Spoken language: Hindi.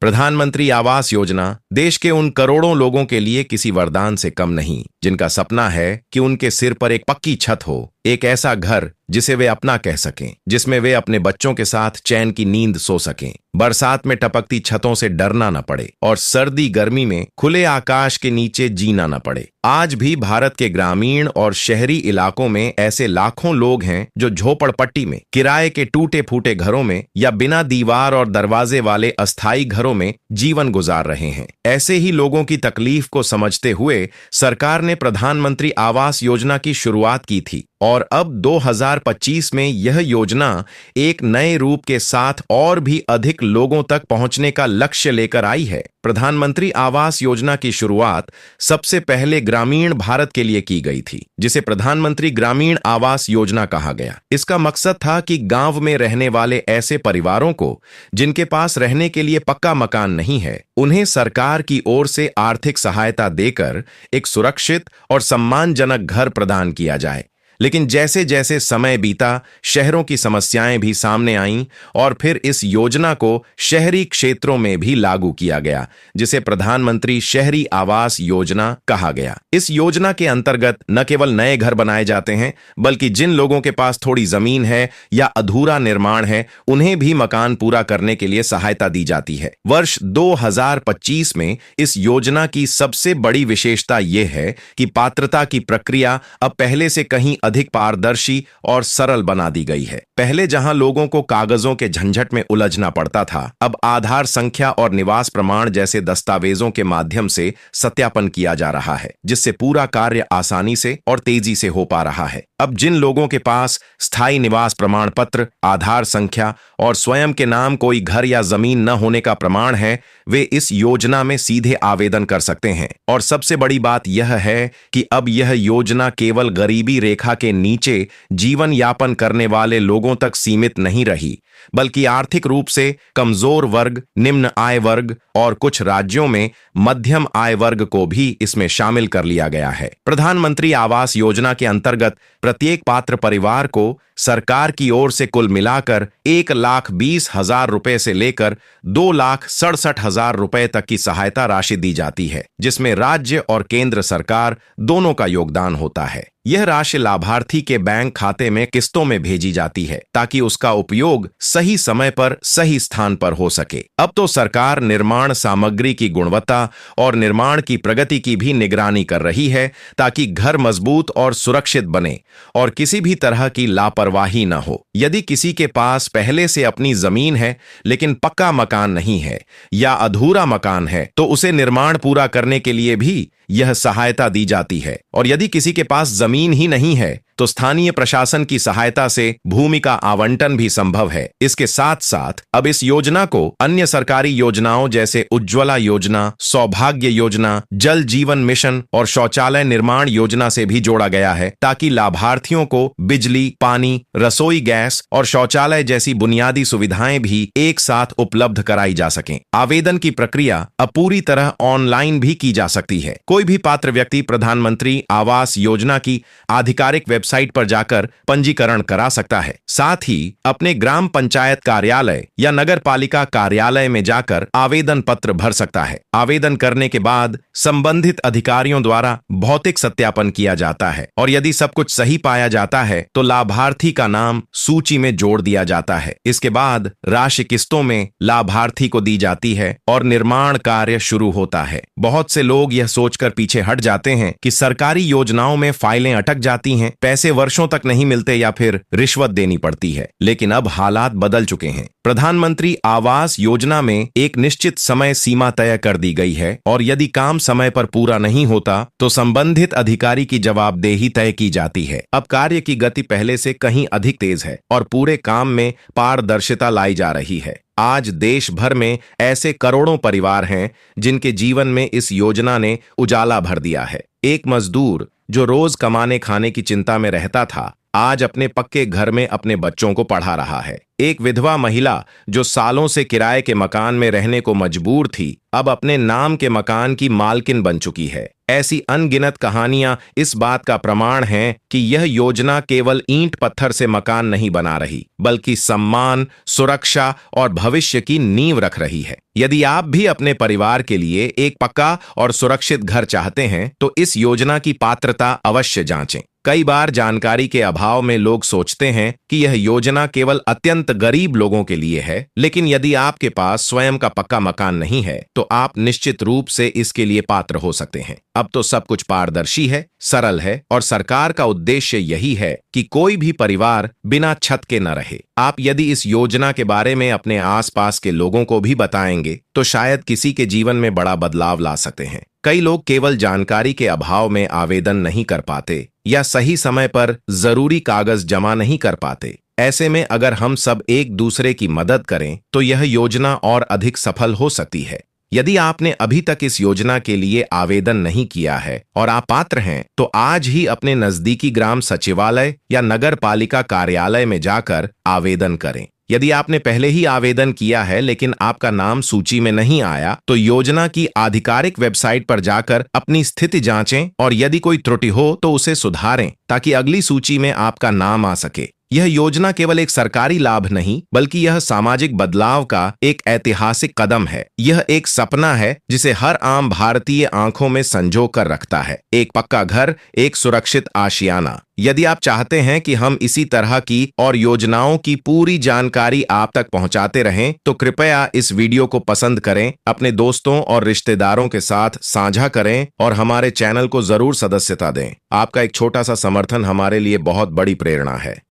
प्रधानमंत्री आवास योजना देश के उन करोड़ों लोगों के लिए किसी वरदान से कम नहीं, जिनका सपना है कि उनके सिर पर एक पक्की छत हो, एक ऐसा घर जिसे वे अपना कह सकें, जिसमें वे अपने बच्चों के साथ चैन की नींद सो सकें, बरसात में टपकती छतों से डरना न पड़े और सर्दी गर्मी में खुले आकाश के नीचे जीना न पड़े। आज भी भारत के ग्रामीण और शहरी इलाकों में ऐसे लाखों लोग हैं जो झोपड़पट्टी में, किराए के टूटे फूटे घरों में या बिना दीवार और दरवाजे वाले अस्थायी घरों में जीवन गुजार रहे हैं। ऐसे ही लोगों की तकलीफ को समझते हुए सरकार ने प्रधानमंत्री आवास योजना की शुरुआत की थी और अब 2025 में यह योजना एक नए रूप के साथ और भी अधिक लोगों तक पहुंचने का लक्ष्य लेकर आई है। प्रधानमंत्री आवास योजना की शुरुआत सबसे पहले ग्रामीण भारत के लिए की गई थी, जिसे प्रधानमंत्री ग्रामीण आवास योजना कहा गया। इसका मकसद था कि गांव में रहने वाले ऐसे परिवारों को जिनके पास रहने के लिए पक्का मकान नहीं है, उन्हें सरकार की ओर से आर्थिक सहायता देकर एक सुरक्षित और सम्मानजनक घर प्रदान किया जाए। लेकिन जैसे जैसे समय बीता, शहरों की समस्याएं भी सामने आईं और फिर इस योजना को शहरी क्षेत्रों में भी लागू किया गया, जिसे प्रधानमंत्री शहरी आवास योजना कहा गया। इस योजना के अंतर्गत न केवल नए घर बनाए जाते हैं, बल्कि जिन लोगों के पास थोड़ी जमीन है या अधूरा निर्माण है, उन्हें भी मकान पूरा करने के लिए सहायता दी जाती है। वर्ष 2025 में इस योजना की सबसे बड़ी विशेषता यह है कि पात्रता की प्रक्रिया अब पहले से कहीं अधिक पारदर्शी और सरल बना दी गई है। पहले जहां लोगों को कागजों के झंझट में उलझना पड़ता था, अब आधार संख्या और निवास प्रमाण जैसे दस्तावेजों के माध्यम से सत्यापन किया जा रहा है, जिससे पूरा कार्य आसानी से और तेजी से हो पा रहा है। अब जिन लोगों के पास स्थायी निवास प्रमाण पत्र, आधार संख्या और स्वयं के नाम कोई घर या जमीन न होने का प्रमाण है, वे इस योजना में सीधे आवेदन कर सकते हैं। और सबसे बड़ी बात यह है कि अब यह योजना केवल गरीबी रेखा के नीचे जीवन यापन करने वाले लोगों तक सीमित नहीं रही, बल्कि आर्थिक रूप से कमजोर वर्ग, निम्न आय वर्ग और कुछ राज्यों में मध्यम आय वर्ग को भी इसमें शामिल कर लिया गया है। प्रधानमंत्री आवास योजना के अंतर्गत प्रत्येक पात्र परिवार को सरकार की ओर से कुल मिलाकर 1,20,000 रुपए से लेकर 2,67,000 रुपए तक की सहायता राशि दी जाती है, जिसमें राज्य और केंद्र सरकार दोनों का योगदान होता है। यह राशि लाभार्थी के बैंक खाते में किस्तों में भेजी जाती है, ताकि उसका उपयोग सही समय पर सही स्थान पर हो सके। अब तो सरकार निर्माण सामग्री की गुणवत्ता और निर्माण की प्रगति की भी निगरानी कर रही है, ताकि घर मजबूत और सुरक्षित बने और किसी भी तरह की लापरवाही न हो। यदि किसी के पास पहले से अपनी जमीन है लेकिन पक्का मकान नहीं है या अधूरा मकान है, तो उसे निर्माण पूरा करने के लिए भी यह सहायता दी जाती है। और यदि किसी के पास जमीन ही नहीं है, तो स्थानीय प्रशासन की सहायता से भूमि का आवंटन भी संभव है। इसके साथ साथ अब इस योजना को अन्य सरकारी योजनाओं जैसे उज्ज्वला योजना, सौभाग्य योजना, जल जीवन मिशन और शौचालय निर्माण योजना से भी जोड़ा गया है, ताकि लाभार्थियों को बिजली, पानी, रसोई गैस और शौचालय जैसी बुनियादी सुविधाएं भी एक साथ उपलब्ध कराई जा सकें। आवेदन की प्रक्रिया अब पूरी तरह ऑनलाइन भी की जा सकती है। कोई भी पात्र व्यक्ति प्रधानमंत्री आवास योजना की आधिकारिक वेबसाइट पर जाकर पंजीकरण करा सकता है। साथ ही अपने ग्राम पंचायत कार्यालय या नगर पालिका कार्यालय में जाकर आवेदन पत्र भर सकता है। आवेदन करने के बाद संबंधित अधिकारियों द्वारा भौतिक सत्यापन किया जाता है और यदि सब कुछ सही पाया जाता है तो लाभार्थी का नाम सूची में जोड़ दिया जाता है। इसके बाद राशि किस्तों में लाभार्थी को दी जाती है और निर्माण कार्य शुरू होता है। बहुत से लोग यह सोचकर पीछे हट जाते हैं कि सरकारी योजनाओं में फाइलें अटक जाती हैं, पैसे वर्षों तक नहीं मिलते या फिर रिश्वत देनी पड़ती है। लेकिन अब हालात बदल चुके हैं। प्रधानमंत्री आवास योजना में एक निश्चित समय सीमा तय कर दी गई है और यदि काम समय पर पूरा नहीं होता तो संबंधित अधिकारी की जवाबदेही तय की जाती है। अब कार्य की गति पहले से कहीं अधिक तेज है और पूरे काम में पारदर्शिता लाई जा रही है। आज देश भर में ऐसे करोड़ों परिवार हैं जिनके जीवन में इस योजना ने उजाला भर दिया है। एक मजदूर जो रोज कमाने खाने की चिंता में रहता था, आज अपने पक्के घर में अपने बच्चों को पढ़ा रहा है। एक विधवा महिला जो सालों से किराए के मकान में रहने को मजबूर थी, अब अपने नाम के मकान की मालकिन बन चुकी है। ऐसी अनगिनत कहानियां इस बात का प्रमाण हैं कि यह योजना केवल ईंट पत्थर से मकान नहीं बना रही, बल्कि सम्मान, सुरक्षा और भविष्य की नींव रख रही है। यदि आप भी अपने परिवार के लिए एक पक्का और सुरक्षित घर चाहते हैं, तो इस योजना की पात्रता अवश्य जांचें। कई बार जानकारी के अभाव में लोग सोचते हैं कि यह योजना केवल अत्यंत गरीब लोगों के लिए है, लेकिन यदि आपके पास स्वयं का पक्का मकान नहीं है, तो आप निश्चित रूप से इसके लिए पात्र हो सकते हैं। अब तो सब कुछ पारदर्शी है, सरल है और सरकार का उद्देश्य यही है कि कोई भी परिवार बिना छत के न रहे। आप यदि इस योजना के बारे में अपने आसपास के लोगों को भी बताएंगे, तो शायद किसी के जीवन में बड़ा बदलाव ला सकते हैं। कई लोग केवल जानकारी के अभाव में आवेदन नहीं कर पाते या सही समय पर जरूरी कागज जमा नहीं कर पाते। ऐसे में अगर हम सब एक दूसरे की मदद करें, तो यह योजना और अधिक सफल हो सकती है। यदि आपने अभी तक इस योजना के लिए आवेदन नहीं किया है और आप पात्र हैं, तो आज ही अपने नजदीकी ग्राम सचिवालय या नगर पालिका कार्यालय में जाकर आवेदन करें। यदि आपने पहले ही आवेदन किया है लेकिन आपका नाम सूची में नहीं आया, तो योजना की आधिकारिक वेबसाइट पर जाकर अपनी स्थिति जांचें और यदि कोई त्रुटि हो तो उसे सुधारें, ताकि अगली सूची में आपका नाम आ सके। यह योजना केवल एक सरकारी लाभ नहीं, बल्कि यह सामाजिक बदलाव का एक ऐतिहासिक कदम है। यह एक सपना है जिसे हर आम भारतीय आंखों में संजो कर रखता है। एक पक्का घर, एक सुरक्षित आशियाना। यदि आप चाहते हैं कि हम इसी तरह की और योजनाओं की पूरी जानकारी आप तक पहुंचाते रहें, तो कृपया इस वीडियो को पसंद करें, अपने दोस्तों और रिश्तेदारों के साथ साझा करें और हमारे चैनल को जरूर सदस्यता दें। आपका एक छोटा सा समर्थन हमारे लिए बहुत बड़ी प्रेरणा है।